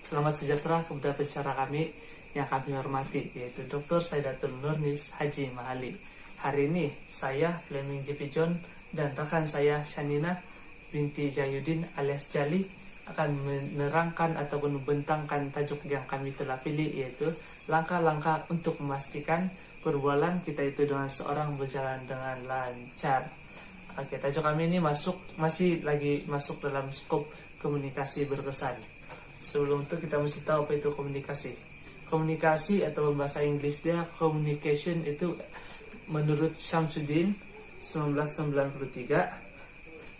Selamat sejahtera kepada pensyarah kami yang kami hormati, yaitu Dr. Saidatul Nurnis Haji Mahali. Hari ini saya, Fleming JP John, dan rekan saya, Shanina binti Jayudin alias Jali, akan menerangkan ataupun membentangkan tajuk yang kami telah pilih, yaitu langkah-langkah untuk memastikan perbualan kita itu dengan seorang berjalan dengan lancar. Oke, tajuk kami ini masih masuk dalam skop komunikasi berkesan. Sebelum itu kita mesti tahu apa itu komunikasi. Komunikasi atau bahasa Inggris dia communication itu menurut Syamsuddin 1993.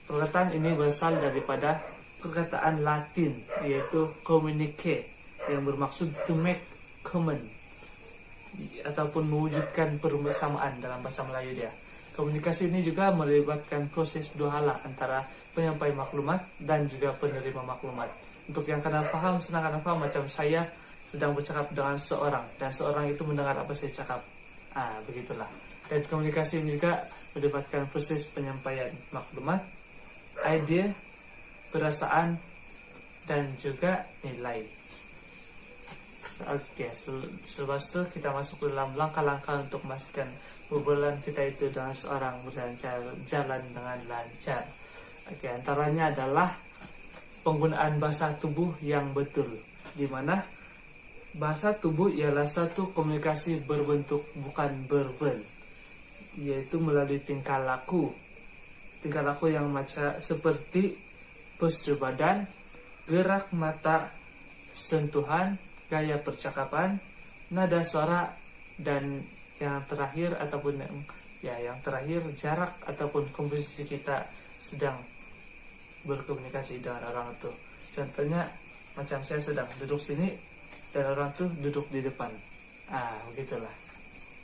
Perkataan ini berasal daripada perkataan Latin yaitu communicare yang bermaksud to make common ataupun mewujudkan persamaan dalam bahasa Melayu dia. Komunikasi ini juga melibatkan proses dua hala antara penyampai maklumat dan juga penerima maklumat. Untuk yang kenal paham, senang kenal paham, macam saya sedang bercakap dengan seorang dan seorang itu mendengar apa saya cakap. Begitulah. Dan komunikasi ini juga melibatkan proses penyampaian maklumat, ide, perasaan, dan juga nilai. Oke, selepas itu kita masuk ke dalam langkah-langkah untuk memastikan hubungan kita itu dengan seorang berjalan dengan lancar. Oke, antaranya adalah penggunaan bahasa tubuh yang betul, di mana bahasa tubuh ialah satu komunikasi berbentuk bukan verbal, yaitu melalui tingkah laku yang macam seperti postur badan, gerak mata, sentuhan, gaya percakapan, nada suara, dan yang terakhir jarak ataupun komposisi kita sedang berkomunikasi dengan orang itu. Contohnya macam saya sedang duduk sini dan orang tuh duduk di depan. Begitulah.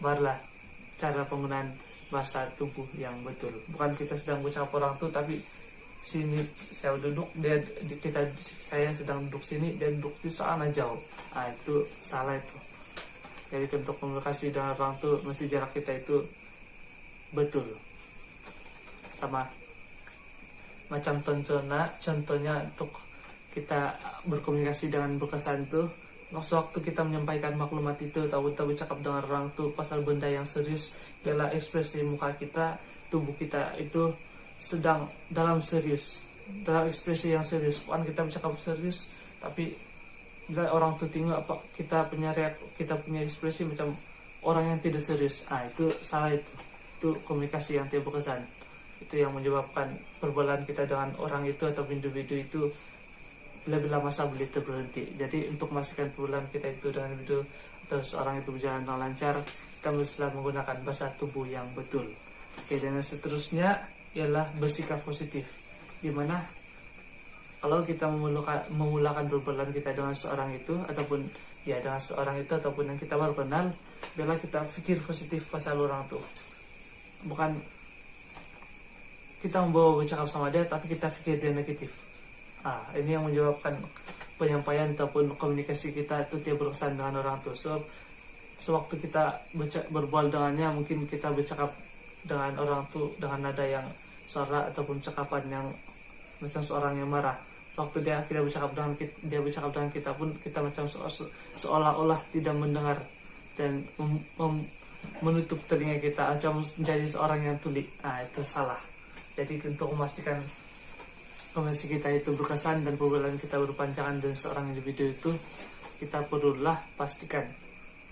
Barulah cara penggunaan bahasa tubuh yang betul. Bukan kita sedang bercakap orang tuh, tapi sini saya duduk, saya sedang duduk sini, dia duduk di sana jauh. Itu salah itu. Jadi untuk komunikasi dengan orang tuh mesti jarak kita itu betul. Sama macam contohnya untuk kita berkomunikasi dengan berkesan tuh, waktu kita menyampaikan maklumat itu atau kita bercakap dengan orang tuh pasal benda yang serius, adalah ekspresi muka kita, tubuh kita itu sedang dalam ekspresi yang serius. Bukan kita bercakap serius, tapi bila orang tuh tengok apa kita punya ekspresi macam orang yang tidak serius. Itu salah itu komunikasi yang tidak berkesan. Itu yang menyebabkan perbualan kita dengan orang itu atau individu itu lebih lama masa boleh terberhenti. Jadi untuk memastikan perbualan kita itu dengan individu atau seorang itu berjalan dengan lancar, kita mesti menggunakan bahasa tubuh yang betul. Oke, dan yang seterusnya ialah bersikap positif, dimana kalau kita memulakan perbualan kita dengan seorang itu ataupun yang kita baru kenal, bila kita pikir positif pasal orang itu, bukan kita membawa bercakap sama dia tapi kita pikir dia negatif. Ini yang menyebabkan penyampaian ataupun komunikasi kita itu tidak berkesan dengan orang itu. Sewaktu kita berbual dengannya, mungkin kita bercakap dengan orang itu dengan nada yang suara ataupun cakapan yang macam seorang yang marah. Waktu dia tidak bercakap dengan kita pun kita macam seolah-olah tidak mendengar dan menutup telinga kita, macam menjadi seorang yang tuli. Itu salah. Jadi untuk memastikan komunikasi kita itu berkesan dan perbualan kita berpanjangan dengan seorang individu itu, kita perlulah pastikan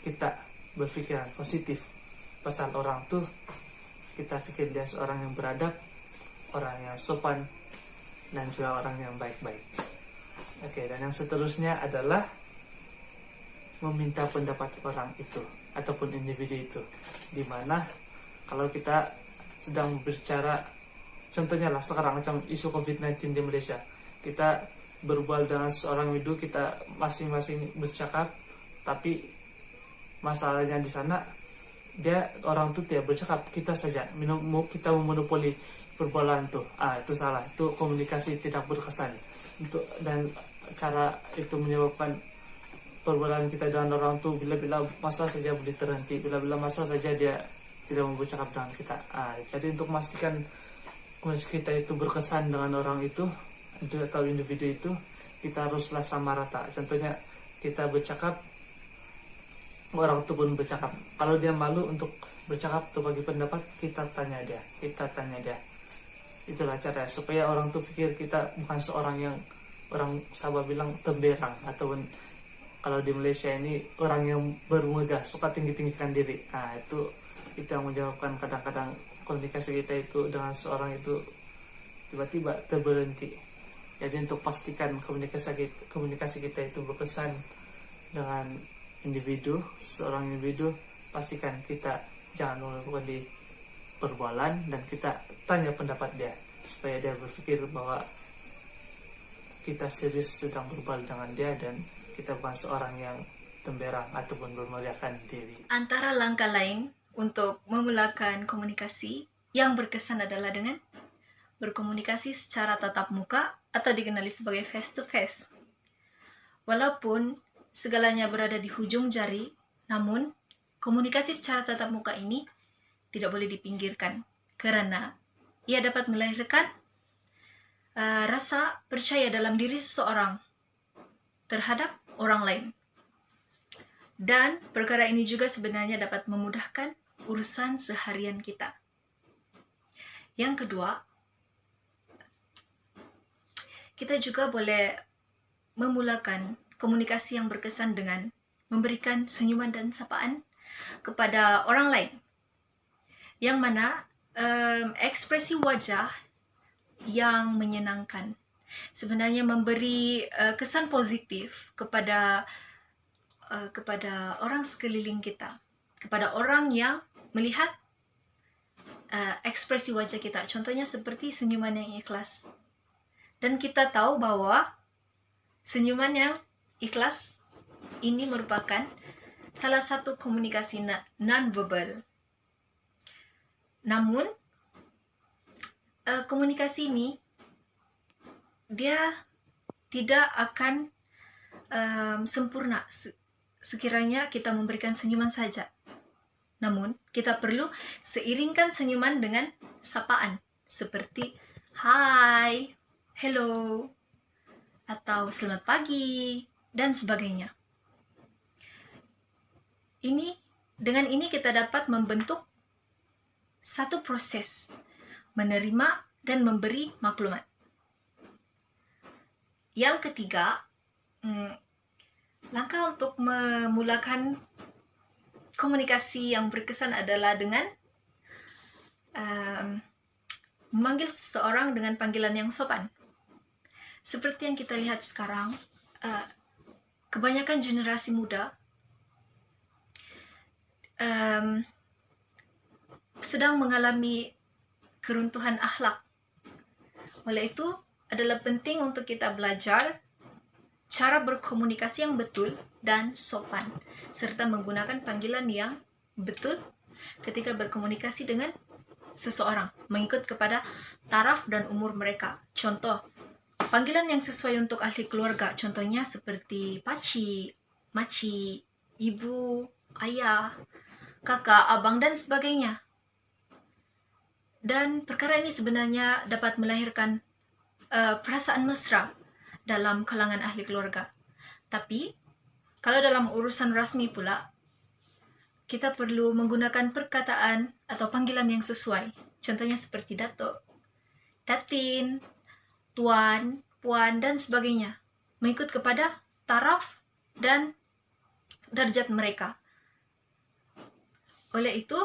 kita berpikiran positif pasal orang tuh. Kita pikir dia seorang yang beradab, orang yang sopan, dan juga orang yang baik-baik. Oke, dan yang seterusnya adalah meminta pendapat orang itu ataupun individu itu, dimana kalau kita sedang berbicara, contohnya lah sekarang macam isu COVID-19 di Malaysia, kita berbual dengan seorang individu, kita masing-masing bercakap, tapi masalahnya di sana orang itu tidak bercakap, kita saja kita memonopoli perbualan tuh. Itu salah, itu komunikasi tidak berkesan. Dan cara itu menyebabkan perbualan kita dengan orang tuh bila-bila masa saja boleh terhenti, bila-bila masa saja dia tidak mau bercakap dengan kita. Jadi untuk memastikan komunikasi kita itu berkesan dengan orang itu atau individu itu, kita haruslah sama rata. Contohnya kita bercakap, orang itu pun bercakap. Kalau dia malu untuk bercakap atau bagi pendapat, kita tanya dia. Itulah cara supaya orang tuh pikir kita bukan seorang yang orang Sabah bilang temberang, ataupun kalau di Malaysia ini orang yang bermegah, suka tinggi-tinggikan diri. Nah, itu yang menyebabkan kadang-kadang komunikasi kita itu dengan seorang itu tiba-tiba terberhenti. Jadi untuk pastikan komunikasi kita itu berkesan dengan seorang individu, pastikan kita jangan melakukan di perbualan, dan kita tanya pendapat dia supaya dia berpikir bahwa kita serius sedang berbual dengan dia dan kita bukan seorang yang temberang ataupun bermegahkan diri. Antara langkah lain untuk memulakan komunikasi yang berkesan adalah dengan berkomunikasi secara tatap muka atau dikenali sebagai face to face. Walaupun segalanya berada di hujung jari, namun komunikasi secara tatap muka ini tidak boleh dipinggirkan karena ia dapat melahirkan rasa percaya dalam diri seseorang terhadap orang lain. Dan perkara ini juga sebenarnya dapat memudahkan urusan seharian kita. Yang kedua, kita juga boleh memulakan komunikasi yang berkesan dengan memberikan senyuman dan sapaan kepada orang lain. Yang mana ekspresi wajah yang menyenangkan sebenarnya memberi kesan positif kepada orang sekeliling kita, kepada orang yang melihat ekspresi wajah kita. Contohnya seperti senyuman yang ikhlas. Dan kita tahu bahwa senyuman yang ikhlas ini merupakan salah satu komunikasi non-verbal. Namun, komunikasi ini dia tidak akan sempurna sekiranya kita memberikan senyuman saja. Namun, kita perlu seiringkan senyuman dengan sapaan seperti hai, hello, atau selamat pagi, dan sebagainya. Dengan ini kita dapat membentuk satu proses menerima dan memberi maklumat. Yang ketiga, langkah untuk memulakan komunikasi yang berkesan adalah dengan memanggil seseorang dengan panggilan yang sopan. Seperti yang kita lihat sekarang, kebanyakan generasi muda sedang mengalami keruntuhan akhlak. Oleh itu, adalah penting untuk kita belajar cara berkomunikasi yang betul dan sopan, serta menggunakan panggilan yang betul ketika berkomunikasi dengan seseorang, mengikut kepada taraf dan umur mereka. Contoh, panggilan yang sesuai untuk ahli keluarga, contohnya seperti paci, maci, ibu, ayah, kakak, abang, dan sebagainya. Dan perkara ini sebenarnya dapat melahirkan perasaan mesra dalam kalangan ahli keluarga. Tapi, kalau dalam urusan rasmi pula, kita perlu menggunakan perkataan atau panggilan yang sesuai. Contohnya seperti dato, datin, tuan, puan, dan sebagainya. Mengikut kepada taraf dan derajat mereka. Oleh itu,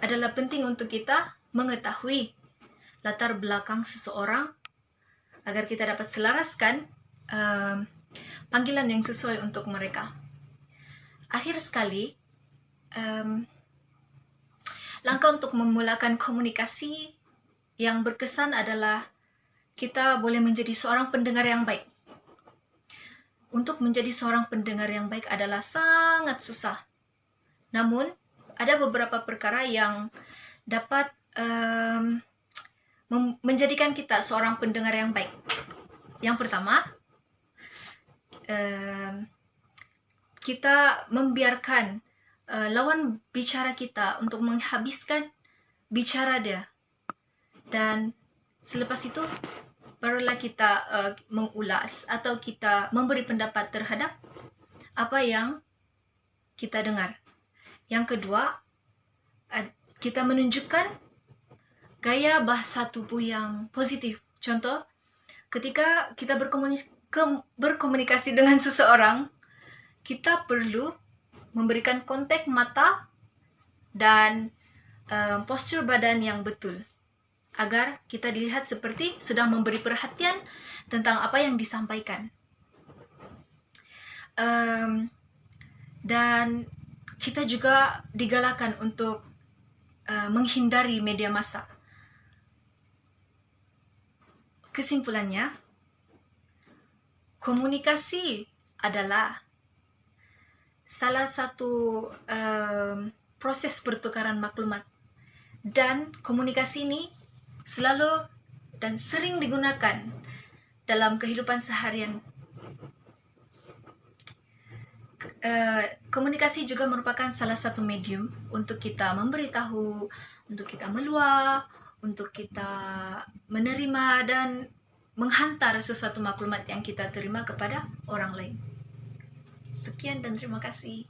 adalah penting untuk kita mengetahui latar belakang seseorang agar kita dapat selaraskan panggilan yang sesuai untuk mereka. Akhir sekali, langkah untuk memulakan komunikasi yang berkesan adalah kita boleh menjadi seorang pendengar yang baik. Untuk menjadi seorang pendengar yang baik adalah sangat susah. Namun, ada beberapa perkara yang dapat menjadikan kita seorang pendengar yang baik. Yang pertama, kita membiarkan lawan bicara kita untuk menghabiskan bicara dia. Dan selepas itu, barulah kita mengulas atau kita memberi pendapat terhadap apa yang kita dengar. Yang kedua, kita menunjukkan gaya bahasa tubuh yang positif. Contoh, ketika kita berkomunikasi dengan seseorang, kita perlu memberikan kontak mata dan postur badan yang betul, agar kita dilihat seperti sedang memberi perhatian tentang apa yang disampaikan. Dan kita juga digalakkan untuk menghindari media massa. Kesimpulannya, komunikasi adalah salah satu proses pertukaran maklumat, dan komunikasi ini selalu dan sering digunakan dalam kehidupan seharian. Komunikasi juga merupakan salah satu medium untuk kita memberitahu, untuk kita meluah, untuk kita menerima dan menghantar sesuatu maklumat yang kita terima kepada orang lain. Sekian dan terima kasih.